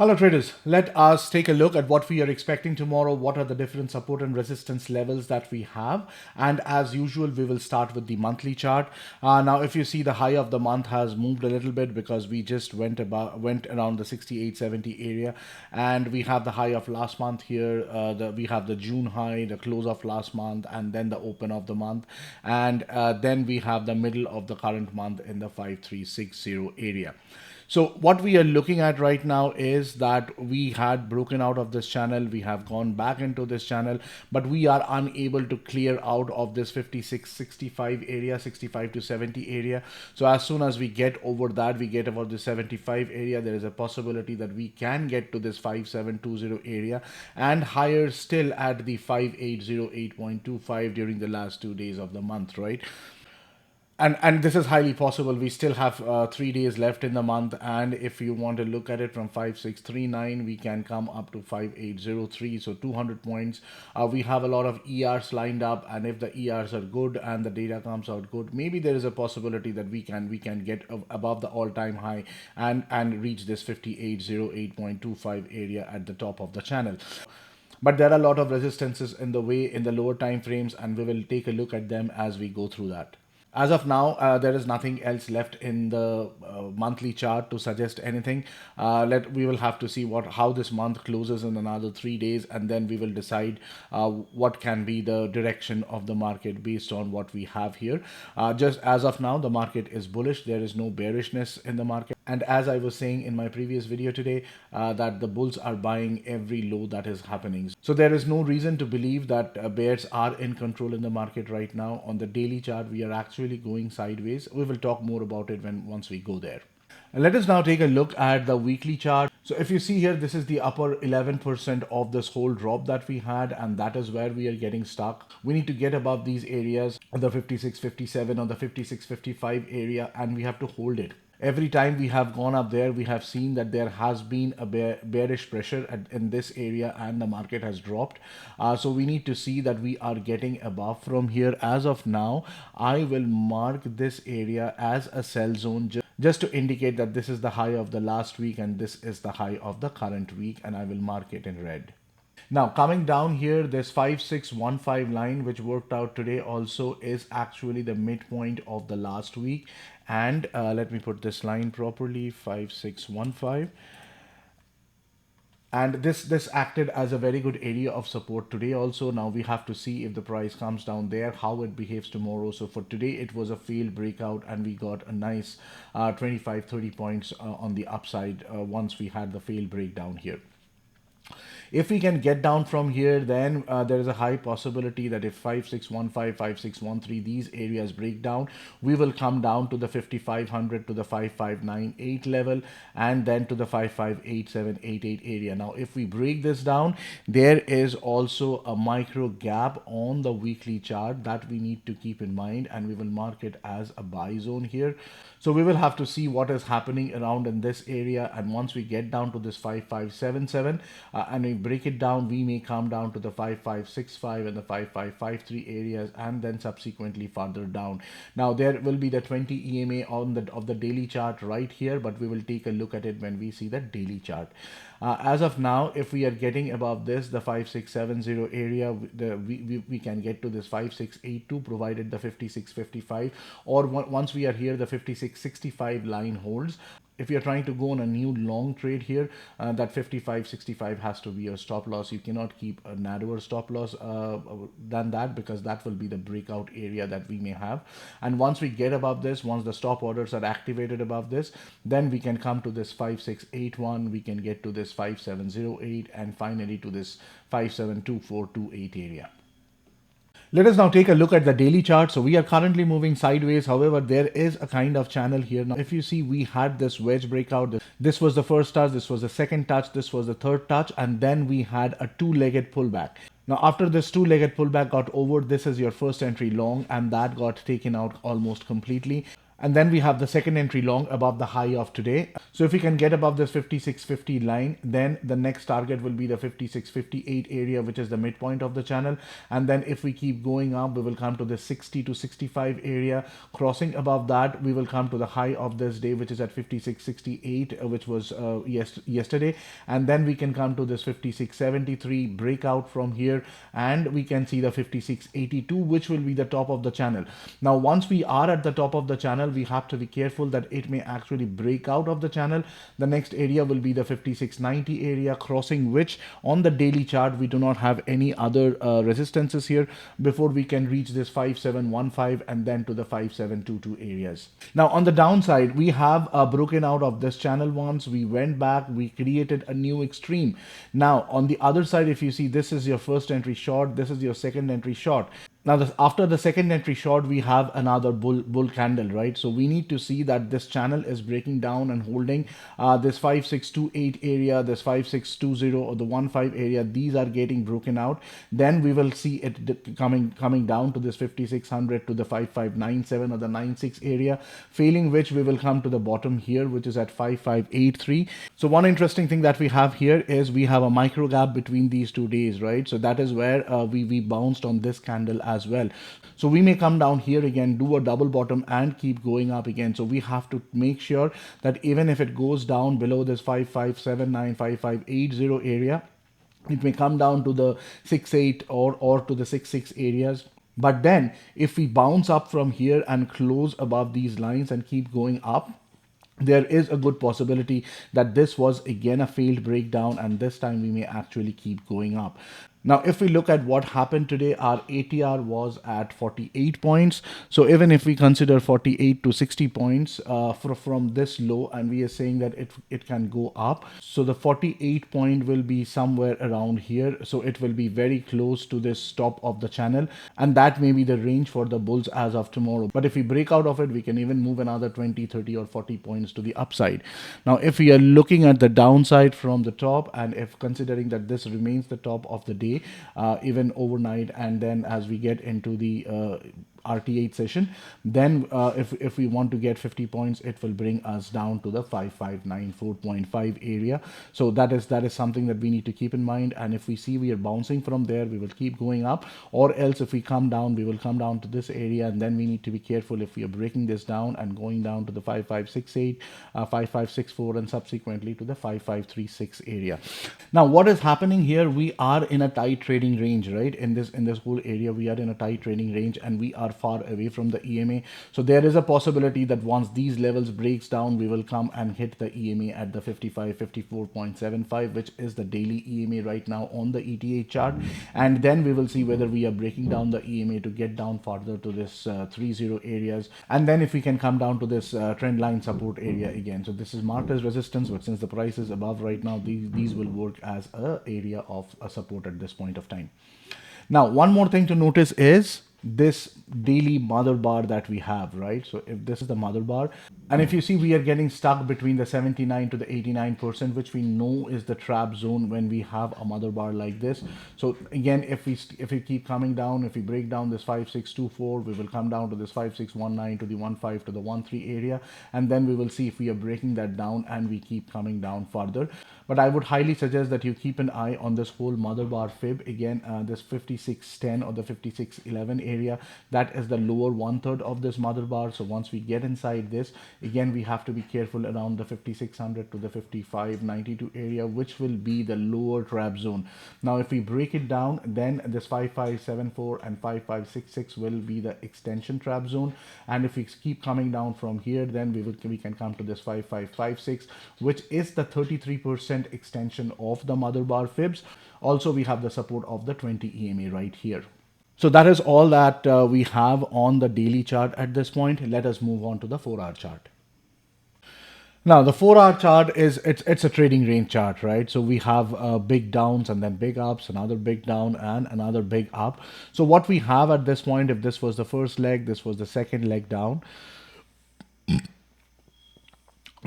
Hello traders, let us take a look at what we are expecting tomorrow, what are the different support and resistance levels that we have, and as usual we will start with the monthly chart. Now if you see, the high of the month has moved a little bit because we just went around the 6870 area, and we have the high of last month here, we have the June high, the close of last month, and then the open of the month, and then we have the middle of the current month in the 5360 area. So what we are looking at right now is that we had broken out of this channel, we have gone back into this channel, but we are unable to clear out of this 5665 area, 65 to 70 area. So as soon as we get over that, we get about the 75 area, there is a possibility that we can get to this 5720 area and higher still at the 5808.25 during the last 2 days of the month, right? And this is highly possible. We still have 3 days left in the month, and if you want to look at it from 5639, we can come up to 5803, so 200 points. We have a lot of ERs lined up, and if the ERs are good and the data comes out good, maybe there is a possibility that we can get above the all-time high and reach this 5808.25 area at the top of the channel. But there are a lot of resistances in the way in the lower time frames, and we will take a look at them as we go through that. As of now, there is nothing else left in the monthly chart to suggest anything. We will have to see how this month closes in another 3 days, and then we will decide what can be the direction of the market based on what we have here. Just as of now, the market is bullish. There is no bearishness in the market. And as I was saying in my previous video today, that the bulls are buying every low that is happening. So there is no reason to believe that bears are in control in the market right now. On the daily chart, we are actually going sideways. We will talk more about it once we go there. Let us now take a look at the weekly chart. So if you see here, this is the upper 11% of this whole drop that we had, and that is where we are getting stuck. We need to get above these areas, the 5657 or the 5655 area, and we have to hold it. Every time we have gone up there, we have seen that there has been a bearish pressure in this area, and the market has dropped. So we need to see that we are getting above from here. As of now, I will mark this area as a sell zone, just to indicate that this is the high of the last week and this is the high of the current week, and I will mark it in red. Now coming down here, this 5615 line which worked out today also is actually the midpoint of the last week. And let me put this line properly, 5615. And this acted as a very good area of support today also. Now we have to see if the price comes down there, how it behaves tomorrow. So for today, it was a failed breakout, and we got a nice 25-30 points on the upside once we had the failed breakdown here. If we can get down from here, then there is a high possibility that if 5615, 5613, these areas break down, we will come down to the 5500 to the 5598 level, and then to the 558788 area. Now, if we break this down, there is also a micro gap on the weekly chart that we need to keep in mind, and we will mark it as a buy zone here. So we will have to see what is happening around in this area, and once we get down to this 5577 and we break it down, we may come down to the 5565 and the 5553 areas, and then subsequently further down. Now there will be the 20 EMA of the daily chart right here, but we will take a look at it when we see the daily chart. As of now, if we are getting above this, the 5670 area, we can get to this 5682 provided the 5655, or once we are here, the 5665 line holds. If you're trying to go on a new long trade here, that 55.65 has to be your stop loss. You cannot keep a narrower stop loss than that, because that will be the breakout area that we may have. And once we get above this, once the stop orders are activated above this, then we can come to this 5681, we can get to this 5708, and finally to this 572428 area. Let us now take a look at the daily chart. So we are currently moving sideways. However, there is a kind of channel here. Now, if you see, we had this wedge breakout. This was the first touch, this was the second touch, this was the third touch, and then we had a two-legged pullback. Now, after this two-legged pullback got over, this is your first entry long, and that got taken out almost completely. And then we have the second entry long above the high of today. So if we can get above this 5650 line, then the next target will be the 5658 area, which is the midpoint of the channel. And then if we keep going up, we will come to the 60 to 65 area. Crossing above that, we will come to the high of this day, which is at 5668, which was yesterday. And then we can come to this 5673 breakout from here, and we can see the 5682, which will be the top of the channel. Now, once we are at the top of the channel, we have to be careful that it may actually break out of the channel. The next area will be the 5690 area, crossing which on the daily chart we do not have any other resistances here before we can reach this 5715 and then to the 5722 areas. Now on the downside, we have broken out of this channel once. We went back, we created a new extreme. Now on the other side, if you see, this is your first entry short, this is your second entry short. Now, after the second entry short, we have another bull candle, right? So we need to see that this channel is breaking down and holding this 5628 area, this 5620 or the 15 area. These are getting broken out. Then we will see it coming down to this 5600 to the 5597 or the 96 area, failing which we will come to the bottom here, which is at 5583. So one interesting thing that we have here is we have a micro gap between these 2 days, right? So that is where we bounced on this candle as well. So we may come down here again, do a double bottom and keep going up again. So we have to make sure that even if it goes down below this 5579, 5580 area, it may come down to the 68 or to the 66 areas. But then if we bounce up from here and close above these lines and keep going up, there is a good possibility that this was again a failed breakdown, and this time we may actually keep going up. Now, if we look at what happened today, our ATR was at 48 points. So even if we consider 48 to 60 points from this low, and we are saying that it can go up. So the 48 point will be somewhere around here. So it will be very close to this top of the channel. And that may be the range for the bulls as of tomorrow. But if we break out of it, we can even move another 20, 30 or 40 points to the upside. Now, if we are looking at the downside from the top, and if considering that this remains the top of the day, even overnight, and then as we get into the RT8 session, then if we want to get 50 points, it will bring us down to the 5594.5 area. So that is something that we need to keep in mind. And if we see we are bouncing from there, we will keep going up, or else if we come down, we will come down to this area, and then we need to be careful if we are breaking this down and going down to the 5568, 5564 and subsequently to the 5536 area. Now what is happening here, we are in a tight trading range, right? In this whole area we are in a tight trading range, and we are far away from the EMA. So there is a possibility that once these levels breaks down, we will come and hit the EMA at the 54.75, which is the daily EMA right now on the ETA chart. And then we will see whether we are breaking down the EMA to get down further to this 30 areas. And then if we can come down to this trend line support area again. So this is marked as resistance, but since the price is above right now, these will work as a area of a support at this point of time. Now, one more thing to notice is this daily mother bar that we have, right? So if this is the mother bar, and if you see we are getting stuck between the 79 to the 89%, which we know is the trap zone when we have a mother bar like this. So again, if we keep coming down, if we break down this 5624, we will come down to this 5619 to the 15 to the 13 area, and then we will see if we are breaking that down and we keep coming down further. But I would highly suggest that you keep an eye on this whole mother bar fib again, this 5610 or the 5611 area. That is the lower 1/3 of this mother bar. So once we get inside this, again we have to be careful around the 5600 to the 5592 area, which will be the lower trap zone. Now if we break it down, then this 5574 and 5566 will be the extension trap zone. And if we keep coming down from here, then we can come to this 5556, which is the 33% extension of the mother bar fibs. Also, we have the support of the 20 EMA right here. So that is all that we have on the daily chart at this point. Let us move on to the 4-hour chart. Now the 4-hour chart is it's a trading range chart, right? So we have big downs and then big ups, another big down and another big up. So what we have at this point, if this was the first leg, this was the second leg down.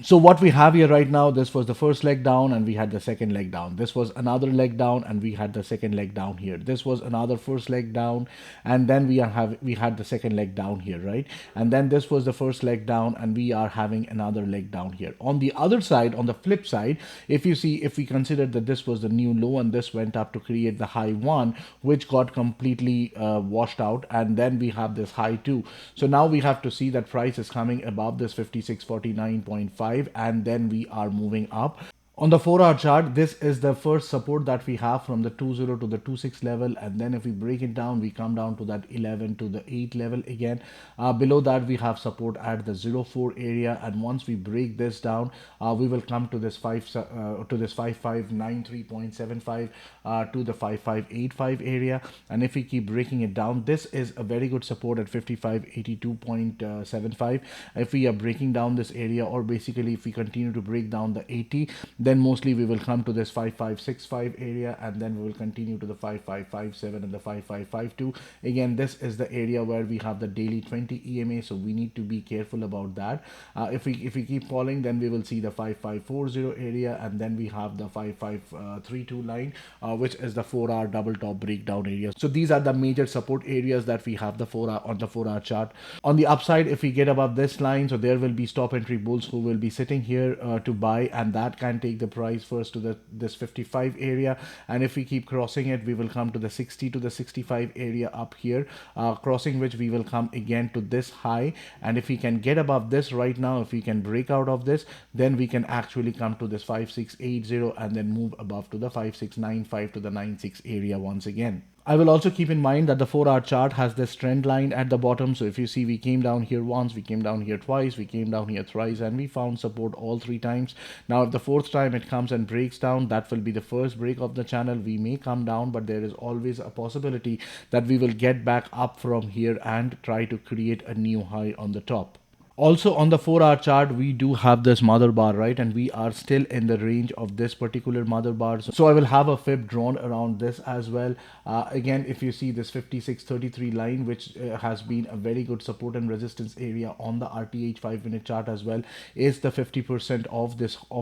So what we have here right now, this was the first leg down and we had the second leg down. This was another leg down and we had the second leg down here. This was another first leg down, and then we had the second leg down here, right? And then this was the first leg down and we are having another leg down here. On the other side, on the flip side, if you see, if we consider that this was the new low and this went up to create the high one, which got completely washed out, and then we have this high two. So now we have to see that price is coming above this 5649.5, and then we are moving up. On the 4-hour chart, this is the first support that we have from the 20 to the 26 level, and then if we break it down, we come down to that 11 to the 8 level again. Below that, we have support at the 04 area, and once we break this down, we will come to this 5593.75 to the 5585 area. And if we keep breaking it down, this is a very good support at 5582.75. If we are breaking down this area, or basically if we continue to break down the 80, then mostly we will come to this 5565 area, and then we will continue to the 5557 and the 5552. Again, this is the area where we have the daily 20 EMA, so we need to be careful about that. If we keep falling, then we will see the 5540 area, and then we have the 5532 line, which is the 4-hour double top breakdown area. So these are the major support areas that we have the 4-hour on the 4-hour chart. On the upside, if we get above this line, so there will be stop entry bulls who will be sitting here to buy, and that can take the price first to this 55 area, and if we keep crossing it, we will come to the 60 to the 65 area up here, crossing which we will come again to this high. And if we can get above this right now, if we can break out of this, then we can actually come to this 5680 and then move above to the 5695 to the 96 area once again. I will also keep in mind that the 4-hour chart has this trend line at the bottom. So if you see, we came down here once, we came down here twice, we came down here thrice, and we found support all 3 times. Now, if the 4th time it comes and breaks down, that will be the first break of the channel. We may come down, but there is always a possibility that we will get back up from here and try to create a new high on the top. Also on the 4-hour chart, we do have this mother bar, right? And we are still in the range of this particular mother bar. So I will have a fib drawn around this as well. Again, if you see this 5633 line, which has been a very good support and resistance area on the RTH 5-minute chart as well, is the 50% of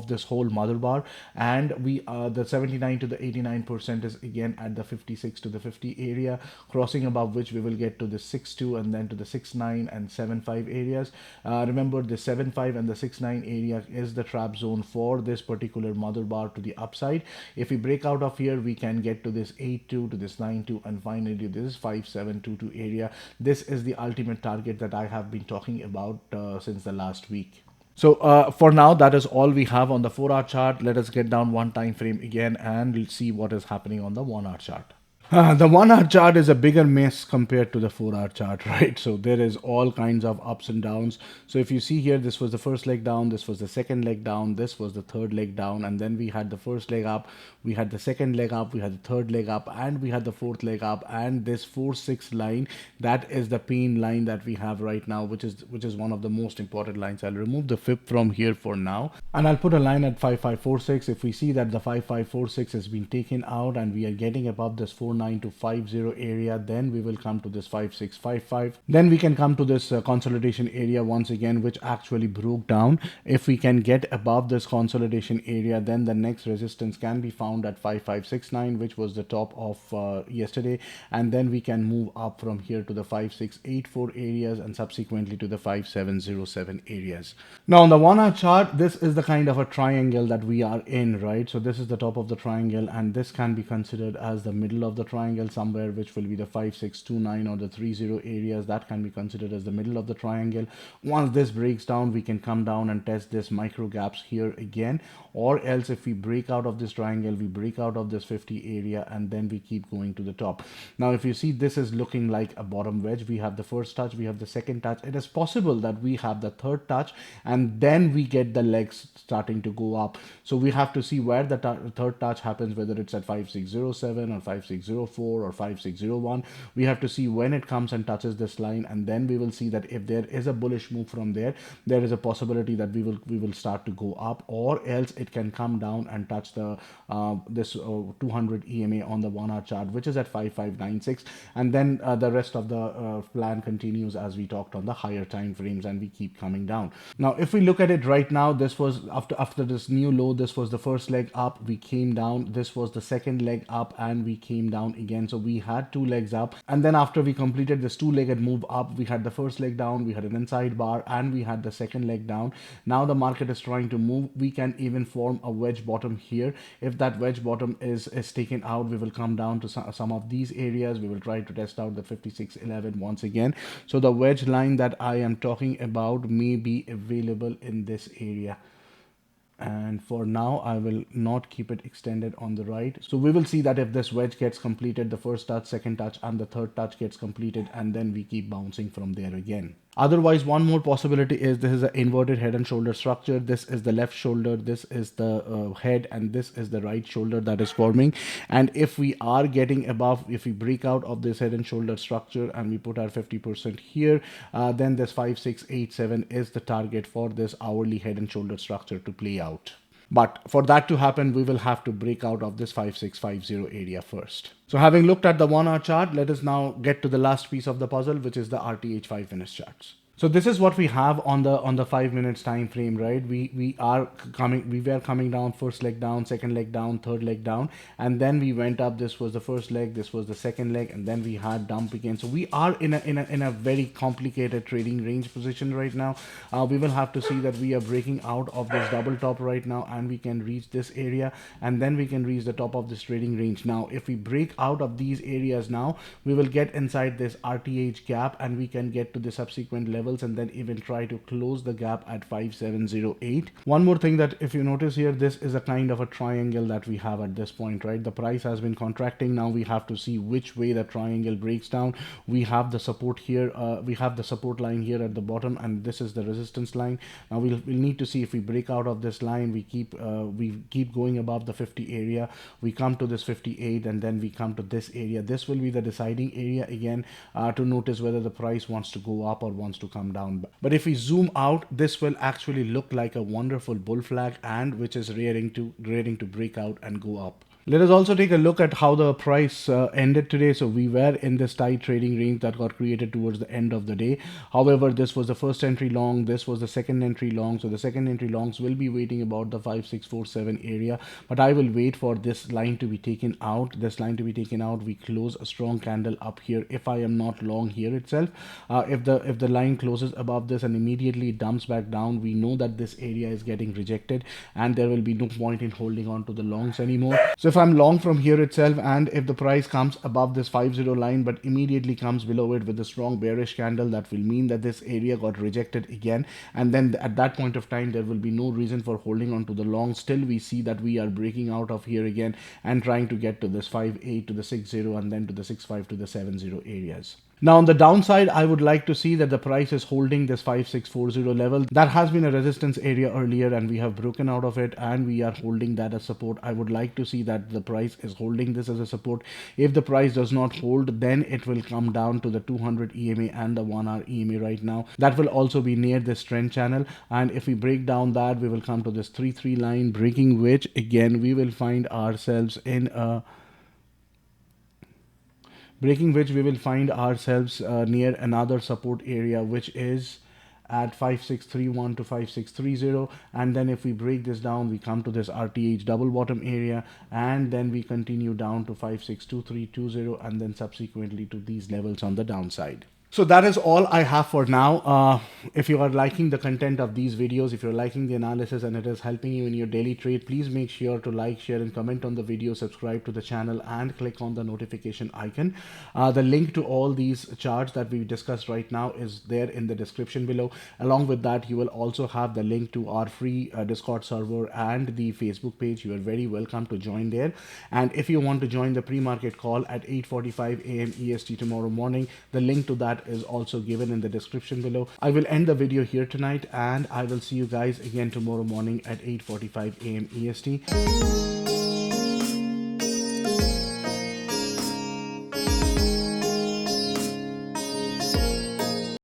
this whole mother bar. And we the 79 to the 89% is again at the 56 to the 50 area, crossing above which we will get to the 6.2 and then to the 6.9 and 7.5 areas. Remember, the 7.5 and the 6.9 area is the trap zone for this particular mother bar to the upside. If we break out of here, we can get to this 8.2 to this 9.2 and finally this 5.722 area. This is the ultimate target that I have been talking about since the last week. So for now, that is all we have on the 4-hour chart. Let us get down one time frame again and we'll see what is happening on the 1-hour chart. The 1-hour chart is a bigger mess compared to the 4-hour chart, right? So there is all kinds of ups and downs. So if you see here, this was the first leg down, this was the second leg down, this was the third leg down, and then we had the first leg up, we had the second leg up, we had the third leg up, and we had the fourth leg up, and this 4-6 line, that is the pain line that we have right now, which is one of the most important lines. I'll remove the fib from here for now, and I'll put a line at 5546. If we see that the 5546 has been taken out and we are getting above this 49 to 50 area, then we will come to this 5655. Then we can come to this consolidation area once again, which actually broke down. If we can get above this consolidation area, then the next resistance can be found at 5569, which was the top of yesterday, and then we can move up from here to the 5684 areas and subsequently to the 5707 areas. Now on the 1-hour chart, this is the kind of a triangle that we are in, right? So this is the top of the triangle, and this can be considered as the middle of the triangle somewhere, which will be the 5629 or the 30 areas. That can be considered as the middle of the triangle. Once this breaks down, we can come down and test this micro gaps here again, or else if we break out of this triangle, we break out of this 50 area, and then we keep going to the top. Now if you see, this is looking like a bottom wedge. We have the first touch, we have the second touch. It is possible that we have the third touch, and then we get the legs starting to go up. So we have to see where the third touch happens, whether it's at 5607 or 5608 5604 or 5601. We have to see when it comes and touches this line, and then we will see that if there is a bullish move from there, there is a possibility that we will start to go up, or else it can come down and touch the this 200 EMA on the 1 hour chart, which is at 5596, and then the rest of the plan continues as we talked on the higher time frames, and we keep coming down. Now if we look at it right now, this was after this new low, this was the first leg up, we came down, this was the second leg up, and we came down again. So we had two legs up, and then after we completed this two-legged move up, we had the first leg down, we had an inside bar, and we had the second leg down. Now the market is trying to move. We can even form a wedge bottom here. If that wedge bottom is taken out, we will come down to some of these areas. We will try to test out the 5611 once again. So the wedge line that I am talking about may be available in this area, and for now I will not keep it extended on the right. So we will see that if this wedge gets completed, the first touch, second touch, and the third touch gets completed, and then we keep bouncing from there again. Otherwise, one more possibility is this is an inverted head and shoulder structure. This is the left shoulder, this is the head, and this is the right shoulder that is forming. And if we are getting above, if we break out of this head and shoulder structure and we put our 50% here, then this 5687 is the target for this hourly head and shoulder structure to play out. But for that to happen, we will have to break out of this 5650 area first. So having looked at the 1 hour chart, let us now get to the last piece of the puzzle, which is the RTH 5 minutes charts. So this is what we have on the 5 minutes time frame, right? We were coming down, first leg down, second leg down, third leg down, and then we went up. This was the first leg, this was the second leg, and then we had dump again. So we are in a very complicated trading range position right now. We will have to see that we are breaking out of this double top right now, and we can reach this area, and then we can reach the top of this trading range. Now if we break out of these areas now, we will get inside this RTH gap, and we can get to the subsequent levels, and then even try to close the gap at 5708. One more thing, that if you notice here, this is a kind of a triangle that we have at this point, right? The price has been contracting. Now we have to see which way the triangle breaks down. We have the support here, we have the support line here at the bottom, and this is the resistance line. Now we'll need to see if we break out of this line, we keep going above the 50 area, we come to this 58, and then we come to this area. This will be the deciding area again to notice whether the price wants to go up or wants to come down. But if we zoom out, this will actually look like a wonderful bull flag, and which is rearing to break out and go up. Let us also take a look at how the price ended today. So we were in this tight trading range that got created towards the end of the day. However, this was the first entry long, this was the second entry long. So the second entry longs will be waiting about the 5647 area, but I will wait for this line to be taken out. This line to be taken out, we close a strong candle up here. If I am not long here itself, if the line closes above this and immediately dumps back down, we know that this area is getting rejected, and there will be no point in holding on to the longs anymore. So if I'm long from here itself, and if the price comes above this 50 line but immediately comes below it with a strong bearish candle, that will mean that this area got rejected again, and then at that point of time there will be no reason for holding on to the long. Still we see that we are breaking out of here again and trying to get to this 58 to the 60 and then to the 65 to the 70 areas. Now on the downside, I would like to see that the price is holding this 5640 level. That has been a resistance area earlier, and we have broken out of it, and we are holding that as support. I would like to see that the price is holding this as a support. If the price does not hold, then it will come down to the 200 EMA and the 1 hour EMA right now. That will also be near this trend channel, and if we break down that, we will come to this 3-3 line, breaking which again we will find ourselves in a near another support area, which is at 5631 to 5630, and then if we break this down, we come to this RTH double bottom area, and then we continue down to 562320, and then subsequently to these levels on the downside. So that is all I have for now. If you are liking the content of these videos, if you're liking the analysis and it is helping you in your daily trade, please make sure to like, share, and comment on the video, subscribe to the channel, and click on the notification icon. The link to all these charts that we discussed right now is there in the description below. Along with that, you will also have the link to our free Discord server and the Facebook page. You are very welcome to join there. And if you want to join the pre-market call at 8:45 a.m. EST tomorrow morning, the link to that is also given in the description below. I will end the video here tonight, and I will see you guys again tomorrow morning at 8:45 a.m. EST.